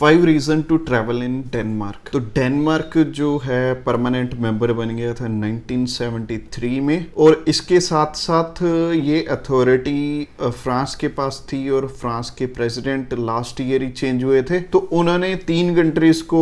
5 reason to travel in Denmark. तो Denmark जो है परमानेंट मेंबर बन गया था 1973 में, और इसके साथ साथ ये अथॉरिटी फ्रांस के पास थी और फ्रांस के प्रेसिडेंट लास्ट ईयर ही चेंज हुए थे। तो उन्होंने 3 कंट्रीज को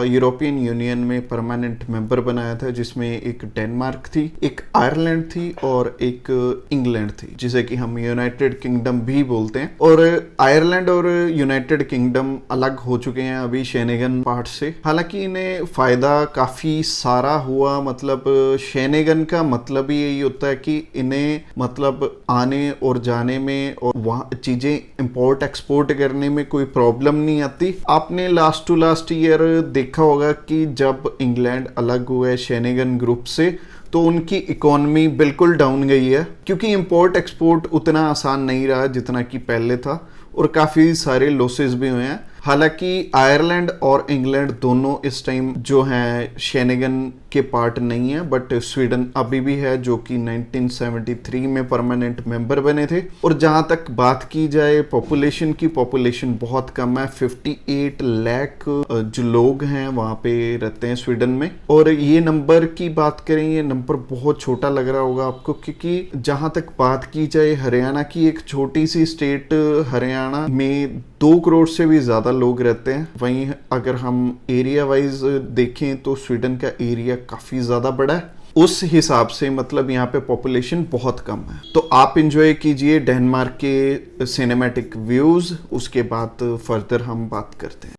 यूरोपियन यूनियन में परमानेंट मेंबर बनाया था, जिसमें एक डेनमार्क थी, एक आयरलैंड थी और एक इंग्लैंड थी, जिसे कि हम यूनाइटेड किंगडम भी बोलते हैं। और आयरलैंड और यूनाइटेड किंगडम अलग हो चुके हैं अभी शेनेगन पार्ट से। हालांकि इन्हें फायदा काफी सारा हुआ। मतलब शेनेगन का मतलब ही यही होता है कि इन्हें मतलब आने और जाने में और वहाँ चीजें इंपोर्ट एक्सपोर्ट करने में कोई प्रॉब्लम नहीं आती। आपने लास्ट टू लास्ट ईयर देखा होगा कि जब इंग्लैंड अलग हुआ शेनेगन ग्रुप से तो उनकी इकोनॉमी बिल्कुल डाउन गई है, क्योंकि इंपोर्ट एक्सपोर्ट उतना आसान नहीं रहा जितना कि पहले था, और काफ़ी सारे लॉसेस भी हुए हैं। हालांकि आयरलैंड और इंग्लैंड दोनों इस टाइम जो हैं शेनेगन के पार्ट नहीं है, बट स्वीडन अभी भी है, जो कि 1973 में परमानेंट मेंबर बने थे। और जहां तक बात की जाए पॉपुलेशन की, पॉपुलेशन बहुत कम है, 58 लाख जो लोग हैं वहां पे रहते हैं स्वीडन में। और ये नंबर की बात करें, ये नंबर बहुत छोटा लग रहा होगा आपको, क्योंकि जहां तक बात की जाए हरियाणा की, एक छोटी सी स्टेट हरियाणा में 2 करोड़ से भी ज्यादा लोग रहते हैं। वहीं अगर हम एरिया वाइज देखें तो स्वीडन का एरिया काफी ज्यादा बड़ा है। उस हिसाब से मतलब यहाँ पे पॉपुलेशन बहुत कम है। तो आप एंजॉय कीजिए डेनमार्क के सिनेमैटिक व्यूज, उसके बाद फर्दर हम बात करते हैं।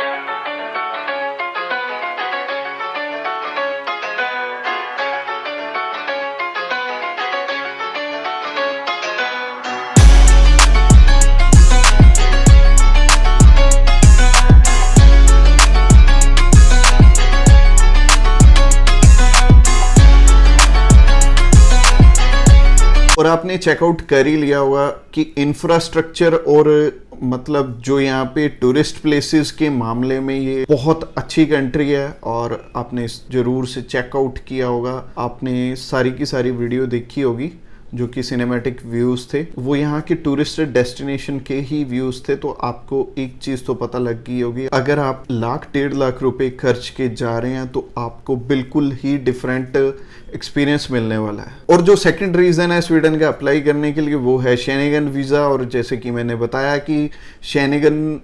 और आपने चेकआउट कर ही लिया होगा कि इंफ्रास्ट्रक्चर और मतलब जो यहाँ पे टूरिस्ट प्लेसेस के मामले में ये बहुत अच्छी कंट्री है। और आपने जरूर से चेकआउट किया होगा, आपने सारी की सारी वीडियो देखी होगी जो कि सिनेमैटिक व्यूज थे, वो यहाँ के टूरिस्ट डेस्टिनेशन के ही व्यूज थे। तो आपको एक चीज तो पता लग गई होगी, अगर आप 1.5 लाख रुपए खर्च के जा रहे हैं तो आपको बिल्कुल ही डिफरेंट एक्सपीरियंस मिलने वाला है। और जो सेकंड रीजन है स्वीडन का अप्लाई करने के लिए, वो है शेनेगन वीजा। और जैसे कि मैंने बताया कि शेनेगन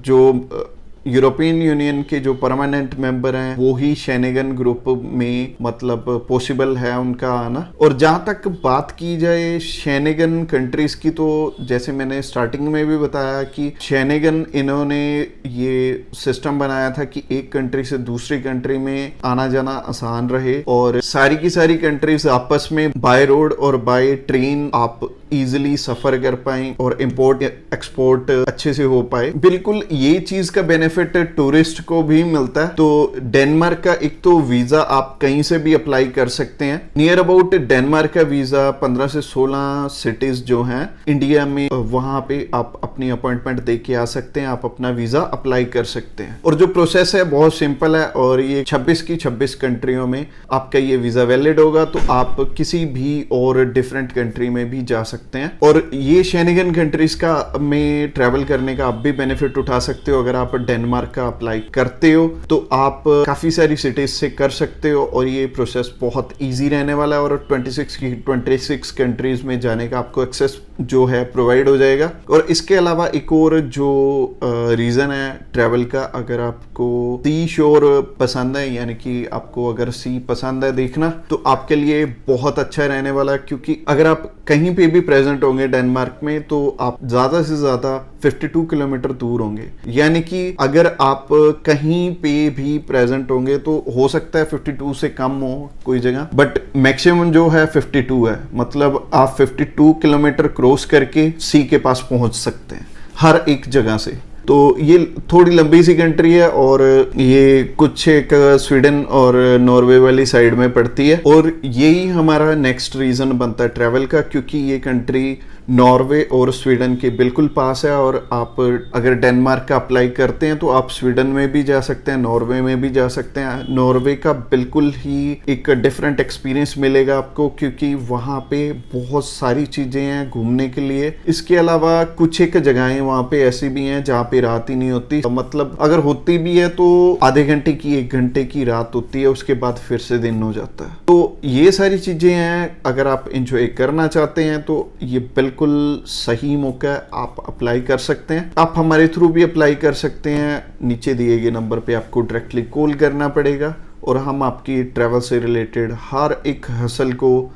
जो यूरोपियन यूनियन के जो परमानेंट मेंबर हैं वो ही शेनेगन ग्रुप में मतलब पॉसिबल है उनका आना। और जहां तक बात की जाए शेनेगन कंट्रीज की, तो जैसे मैंने स्टार्टिंग में भी बताया कि शेनेगन इन्होंने ये सिस्टम बनाया था कि एक कंट्री से दूसरी कंट्री में आना जाना आसान रहे, और सारी की सारी कंट्रीज आपस में बाय रोड और बाय ट्रेन आप इजिली सफर कर पाए और इंपोर्ट एक्सपोर्ट अच्छे से हो पाए। बिल्कुल ये चीज का बेनिफिट टूरिस्ट को भी मिलता है। तो डेनमार्क का एक तो वीजा आप कहीं से भी अप्लाई कर सकते हैं। नियर अबाउट डेनमार्क का वीजा 15 से 16 सिटीज जो हैं इंडिया में, वहां पे आप अपनी अपॉइंटमेंट दे के आ सकते हैं, आप अपना वीजा अप्लाई कर सकते हैं। और जो प्रोसेस है बहुत सिंपल है, और ये 26 की 26 कंट्रियों में आपका ये वीजा वैलिड होगा, तो आप किसी भी और डिफरेंट कंट्री में भी जा सकते हैं। और ये शेनेगन कंट्रीज का में ट्रैवल करने का आप भी बेनिफिट उठा सकते हो। अगर आप डेनमार्क का अप्लाई करते हो तो आप काफी सारी सिटीज से कर सकते हो, और ये प्रोसेस बहुत इजी रहने वाला है। और 26 कंट्रीज में जाने का आपको एक्सेस जो है प्रोवाइड हो जाएगा। और इसके अलावा एक और जो रीजन है ट्रैवल का, अगर आपको सी शोर पसंद है, यानी कि आपको अगर सी पसंद है देखना, तो आपके लिए बहुत अच्छा रहने वाला है। क्योंकि अगर आप कहीं पे भी प्रेजेंट होंगे डेनमार्क में, तो आप ज्यादा से ज्यादा 52 किलोमीटर दूर होंगे। यानी कि अगर आप कहीं पे भी प्रेजेंट होंगे तो हो सकता है 52 से कम हो कोई जगह, बट मैक्सिमम जो है 52 है। मतलब आप 52 किलोमीटर क्रॉस करके सी के पास पहुंच सकते हैं हर एक जगह से। तो ये थोड़ी लंबी सी कंट्री है, और ये कुछ एक स्वीडन और नॉर्वे वाली साइड में पड़ती है। और यही हमारा नेक्स्ट रीजन बनता है ट्रैवल का, क्योंकि ये कंट्री नॉर्वे और स्वीडन के बिल्कुल पास है। और आप अगर डेनमार्क का अप्लाई करते हैं तो आप स्वीडन में भी जा सकते हैं, नॉर्वे में भी जा सकते हैं। नॉर्वे का बिल्कुल ही एक डिफरेंट एक्सपीरियंस मिलेगा आपको, क्योंकि वहाँ पे बहुत सारी चीज़ें हैं घूमने के लिए। इसके अलावा कुछ एक जगहें वहाँ पे ऐसी भी हैं जहाँ पे रात ही नहीं होती, मतलब अगर होती भी है तो आधे घंटे की 1 घंटे की रात होती है, उसके बाद फिर से दिन हो जाता है। तो ये सारी चीज़ें हैं, अगर आप इंजॉय करना चाहते हैं तो ये बिल्कुल सही मौका है, आप अप्लाई कर सकते हैं। आप हमारे थ्रू भी अप्लाई कर सकते हैं, नीचे दिए गए नंबर पे आपको डायरेक्टली कॉल करना पड़ेगा और हम आपकी ट्रैवल से रिलेटेड हर एक हसल को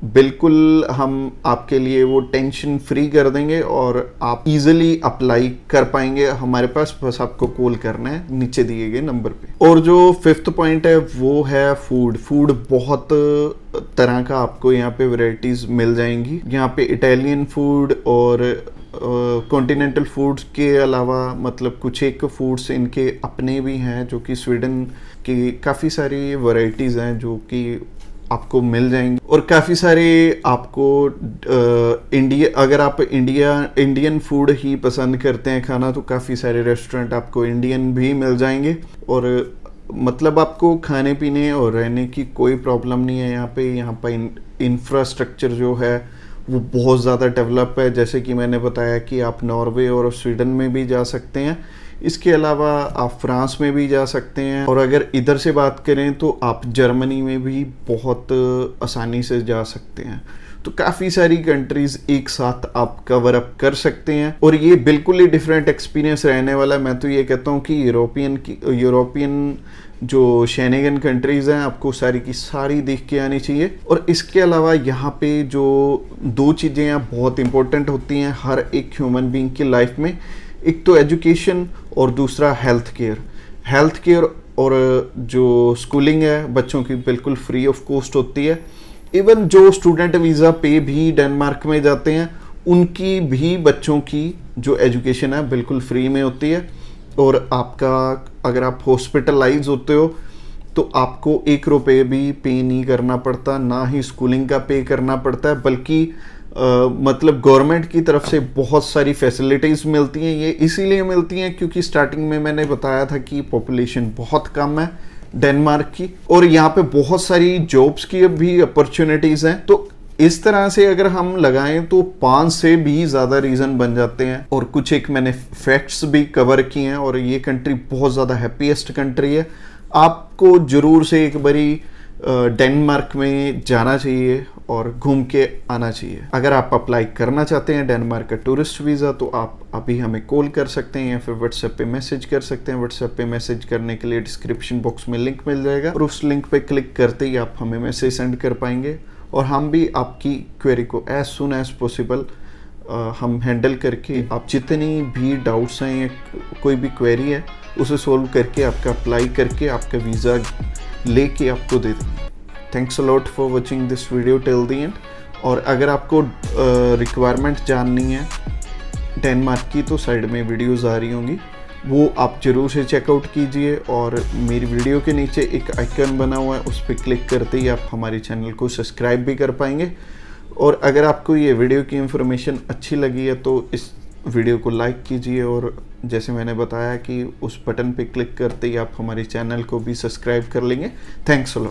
बिल्कुल हम आपके लिए वो टेंशन फ्री कर देंगे और आप इजीली अप्लाई कर पाएंगे हमारे पास। बस आपको कॉल करना है नीचे दिए गए नंबर पे। और जो 5th पॉइंट है वो है फूड बहुत तरह का आपको यहाँ पे वैरायटीज मिल जाएंगी। यहाँ पे इटालियन फूड और कॉन्टिनेंटल फूड्स के अलावा मतलब कुछ एक फूड्स इनके अपने भी हैं, जो कि स्वीडन की काफ़ी सारी वैरायटीज़ हैं जो कि आपको मिल जाएंगी। और काफ़ी सारे आपको अगर आप इंडियन फूड ही पसंद करते हैं खाना, तो काफ़ी सारे रेस्टोरेंट आपको इंडियन भी मिल जाएंगे। और मतलब आपको खाने पीने और रहने की कोई प्रॉब्लम नहीं है यहाँ पे इंफ्रास्ट्रक्चर जो है वो बहुत ज़्यादा डेवलप है। जैसे कि मैंने बताया कि आप नॉर्वे और स्वीडन में भी जा सकते हैं, इसके अलावा आप फ्रांस में भी जा सकते हैं। और अगर इधर से बात करें तो आप जर्मनी में भी बहुत आसानी से जा सकते हैं। तो काफ़ी सारी कंट्रीज़ एक साथ आप कवर अप कर सकते हैं और ये बिल्कुल ही डिफरेंट एक्सपीरियंस रहने वाला है। मैं तो ये कहता हूँ कि यूरोपियन जो शेनेगन कंट्रीज़ हैं आपको सारी की सारी देख के आनी चाहिए। और इसके अलावा यहाँ पे जो 2 चीज़ें हैं बहुत इंपॉर्टेंट होती हैं हर एक ह्यूमन बीइंग की लाइफ में, एक तो एजुकेशन और दूसरा हेल्थ केयर। और जो स्कूलिंग है बच्चों की बिल्कुल फ्री ऑफ कॉस्ट होती है। इवन जो स्टूडेंट वीज़ा पे भी डेनमार्क में जाते हैं उनकी भी बच्चों की जो एजुकेशन है बिल्कुल फ्री में होती है। और आपका अगर आप हॉस्पिटलाइज होते हो तो आपको 1 रुपये भी पे नहीं करना पड़ता, ना ही स्कूलिंग का पे करना पड़ता है, बल्कि मतलब गवर्नमेंट की तरफ से बहुत सारी फैसिलिटीज़ मिलती हैं। ये इसीलिए मिलती हैं क्योंकि स्टार्टिंग में मैंने बताया था कि पॉपुलेशन बहुत कम है डेनमार्क की और यहाँ पे बहुत सारी जॉब्स की भी अपॉर्चुनिटीज़ हैं। तो इस तरह से अगर हम लगाएं तो 5 से भी ज़्यादा रीज़न बन जाते हैं। और कुछ एक मैंने फैक्ट्स भी कवर किए हैं और ये कंट्री बहुत ज़्यादा हैप्पीएस्ट कंट्री है। आपको ज़रूर से एक बारी डेनमार्क में जाना चाहिए और घूम के आना चाहिए। अगर आप अप्लाई करना चाहते हैं डेनमार्क का टूरिस्ट वीज़ा तो आप अभी हमें कॉल कर सकते हैं या फिर व्हाट्सएप पे मैसेज कर सकते हैं। व्हाट्सएप पे मैसेज करने के लिए डिस्क्रिप्शन बॉक्स में लिंक मिल जाएगा और उस लिंक पे क्लिक करते ही आप हमें मैसेज सेंड कर पाएंगे और हम भी आपकी क्वेरी को एज सुन एज पॉसिबल हम हैंडल करके आप जितनी भी डाउट्स हैं या कोई भी क्वेरी है उसे सोल्व करके आपका अप्लाई करके आपका वीज़ा लेके आपको दे देंगे। Thanks a lot for watching this video till the end. और अगर आपको रिक्वायरमेंट जाननी है डेनमार्क की तो साइड में वीडियोस आ रही होंगी, वो आप ज़रूर से चेकआउट कीजिए। और मेरी वीडियो के नीचे एक आइकन बना हुआ है उस पर क्लिक करते ही आप हमारे चैनल को सब्सक्राइब भी कर पाएंगे। और अगर आपको ये वीडियो की इन्फॉर्मेशन अच्छी लगी है तो इस वीडियो को लाइक कीजिए और जैसे मैंने बताया कि उस बटन पे क्लिक करते ही आप हमारे चैनल को भी सब्सक्राइब कर लेंगे। Thanks a lot.